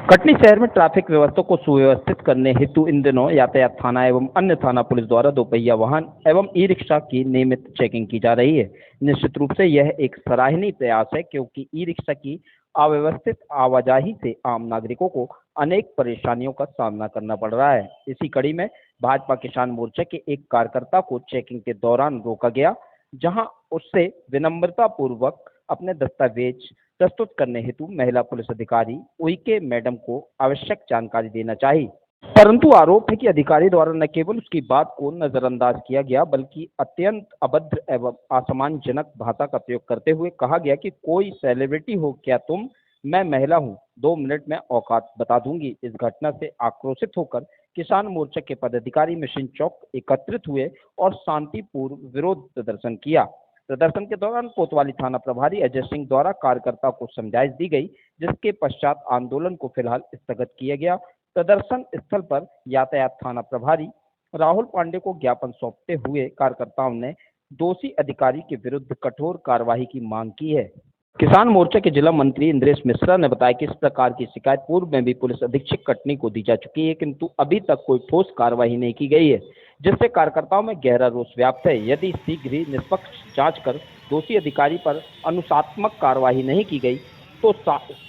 कटनी शहर में ट्रैफिक व्यवस्था को सुव्यवस्थित करने हेतु इन दिनों यातायात थाना एवं अन्य थाना पुलिस द्वारा दोपहिया वाहन एवं ई रिक्शा की नियमित चेकिंग की जा रही है। निश्चित रूप से यह एक सराहनीय प्रयास है, क्योंकि ई रिक्शा की अव्यवस्थित आवाजाही से आम नागरिकों को अनेक परेशानियों का सामना करना पड़ रहा है। इसी कड़ी में भाजपा किसान मोर्चा के एक कार्यकर्ता को चेकिंग के दौरान रोका गया, जहां उससे विनम्रता पूर्वक अपने दस्तावेज प्रस्तुत करने हेतु महिला पुलिस अधिकारी उइके मैडम को आवश्यक जानकारी देना चाहिए। परंतु आरोप है कि अधिकारी द्वारा न केवल उसकी बात को नजरअंदाज किया गया, बल्कि अत्यंत अभद्र एवं असम्मानजनक भाषा का प्रयोग करते हुए कहा गया कि कोई सेलिब्रिटी हो क्या तुम, मैं महिला हूं, 2 मिनट में औकात बता दूंगी। इस घटना से आक्रोशित होकर किसान मोर्चा के पदाधिकारी मिशन चौक एकत्रित हुए और शांतिपूर्ण विरोध प्रदर्शन किया। प्रदर्शन के दौरान कोतवाली थाना प्रभारी अजय सिंह द्वारा कार्यकर्ता को समझाइश दी गई, जिसके पश्चात आंदोलन को फिलहाल स्थगित किया गया। प्रदर्शन स्थल पर यातायात थाना प्रभारी राहुल पांडे को ज्ञापन सौंपते हुए कार्यकर्ताओं ने दोषी अधिकारी के विरुद्ध कठोर कार्रवाई की मांग की है। किसान मोर्चा के जिला मंत्री इंद्रेश मिश्रा ने बताया कि इस प्रकार की शिकायत पूर्व में भी पुलिस अधीक्षक कटनी को दी जा चुकी है, किंतु अभी तक कोई ठोस कार्रवाई नहीं की गई है, जिससे कार्यकर्ताओं में गहरा रोष व्याप्त है। यदि शीघ्र ही निष्पक्ष जांच कर दोषी अधिकारी पर अनुशासनात्मक कार्रवाई नहीं की गई तो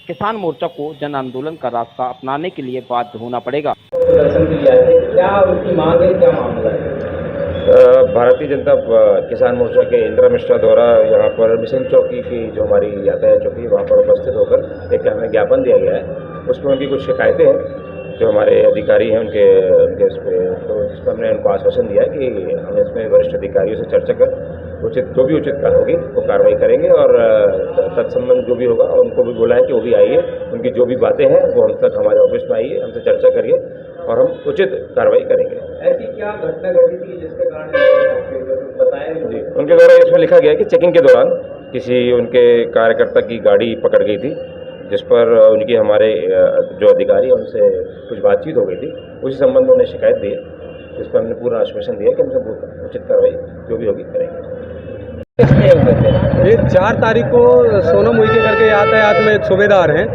किसान मोर्चा को जन आंदोलन का रास्ता अपनाने के लिए बाध्य होना पड़ेगा। प्रदर्शन के लिए आए थे, क्या उनकी मांग है, क्या मामला है? भारतीय जनता किसान मोर्चा के इंदिरा मिश्रा द्वारा यहाँ पर मिशन चौकी की जो हमारी यातायात चौकी वहाँ पर उपस्थित होकर एक हमें ज्ञापन दिया गया है। उसमें उनकी कुछ शिकायतें हैं जो हमारे अधिकारी हैं उनके इस पर, तो जिस पर हमने उनको आश्वासन दिया है कि हम इसमें वरिष्ठ अधिकारियों से चर्चा कर जो भी उचित होगी वो कार्रवाई करेंगे और तत्संबंध जो भी होगा उनको भी बोला है कि वो भी आइए, उनकी जो भी बातें हैं वो हम तक हमारे ऑफिस में आइए, हमसे चर्चा करिए और हम उचित कार्रवाई करेंगे। ऐसी क्या घटना घटी थी जिसके कारण बताएं जी? उनके द्वारा इसमें लिखा गया कि चेकिंग के दौरान किसी उनके कार्यकर्ता की गाड़ी पकड़ गई थी, जिस पर उनकी हमारे जो अधिकारी हैं उनसे कुछ बातचीत हो गई थी। उसी संबंध में उन्हें शिकायत दी, जिस पर हमने पूरा आश्वासन दिया कि हम सब उचित कार्रवाई जो भी होगी करेंगे। ये 4 तारीख को सोनम उइके करके यातायात में एक सूबेदार हैं,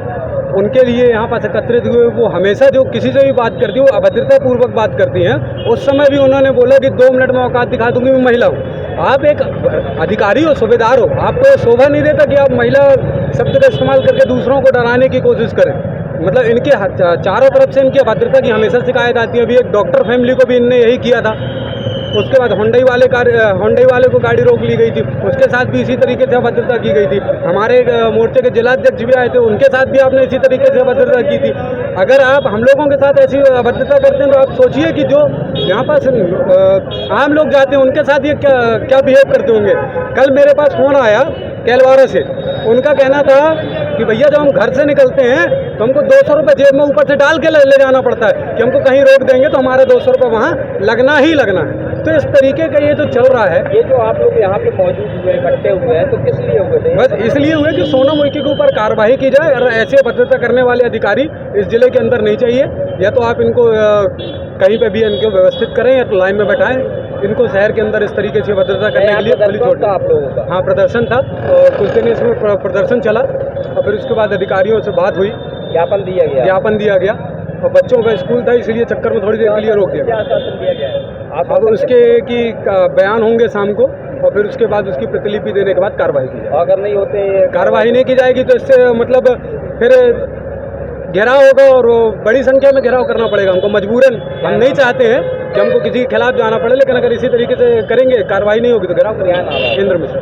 उनके लिए यहाँ पास एकत्रित हुए। वो हमेशा जो किसी से भी बात करती है वो अभद्रता पूर्वक बात करती हैं। उस समय भी उन्होंने बोला कि 2 मिनट में औकात दिखा दूंगी, मैं महिला हूँ। आप एक अधिकारी हो, सूबेदार हो, आपको शोभा नहीं देता कि आप महिला शब्द का इस्तेमाल करके दूसरों को डराने की कोशिश करें। मतलब इनके चारों तरफ से इनकी अभद्रता की हमेशा शिकायत आती है। अभी एक डॉक्टर फैमिली को भी इनने यही किया था। उसके बाद होंडई वाले को गाड़ी रोक ली गई थी, उसके साथ भी इसी तरीके से अभद्रता की गई थी। हमारे मोर्चे के जिलाध्यक्ष भी आए थे, उनके साथ भी आपने इसी तरीके से अभद्रता की थी। अगर आप हम लोगों के साथ ऐसी अभद्रता करते हैं तो आप सोचिए कि जो यहाँ पास आम लोग जाते हैं उनके साथ ये क्या बिहेव करते होंगे। कल मेरे पास फ़ोन आया कैलवारा से, उनका कहना था कि भैया जब हम घर से निकलते हैं तो हमको 200 रुपये जेब में ऊपर से डाल के ले जाना पड़ता है कि हमको कहीं रोक देंगे तो हमारा 200 रुपये वहाँ लगना ही लगना है। तो इस तरीके का ये जो चल रहा है, ये जो आप लोग यहाँ पे मौजूद हुए, इकट्ठे हुए हैं, तो किस लिए हुए थे? बस इसलिए हुए कि सोनम उइके के ऊपर कार्रवाई की जाए और ऐसे अभद्रता करने वाले अधिकारी इस जिले के अंदर नहीं चाहिए। या तो आप इनको कहीं पे भी इनको व्यवस्थित करें या तो लाइन में बैठाएं। इनको शहर के अंदर इस तरीके से भद्रता करने के लिए खुली छूट आप लोगों का? हाँ, प्रदर्शन था और कुछ दिन इसमें प्रदर्शन चला और फिर उसके बाद अधिकारियों से बात हुई, ज्ञापन दिया गया और बच्चों का स्कूल था इसलिए चक्कर में थोड़ी देर के लिए रोक दिया। क्या आश्वासन दिया गया है? अब उसके की बयान होंगे शाम को और फिर उसके बाद उसकी प्रतिलिपि देने के बाद कार्रवाई की जाएगी। अगर नहीं होते, कार्रवाई नहीं की जाएगी तो इससे मतलब फिर घेराव होगा और बड़ी संख्या में घेराव करना पड़ेगा हमको मजबूरन। हम नहीं चाहते हैं कि हमको किसी के खिलाफ जाना पड़े, लेकिन अगर इसी तरीके से करेंगे, कार्रवाई नहीं होगी तो घेराव करेंगे। इंद्र मिश्रा।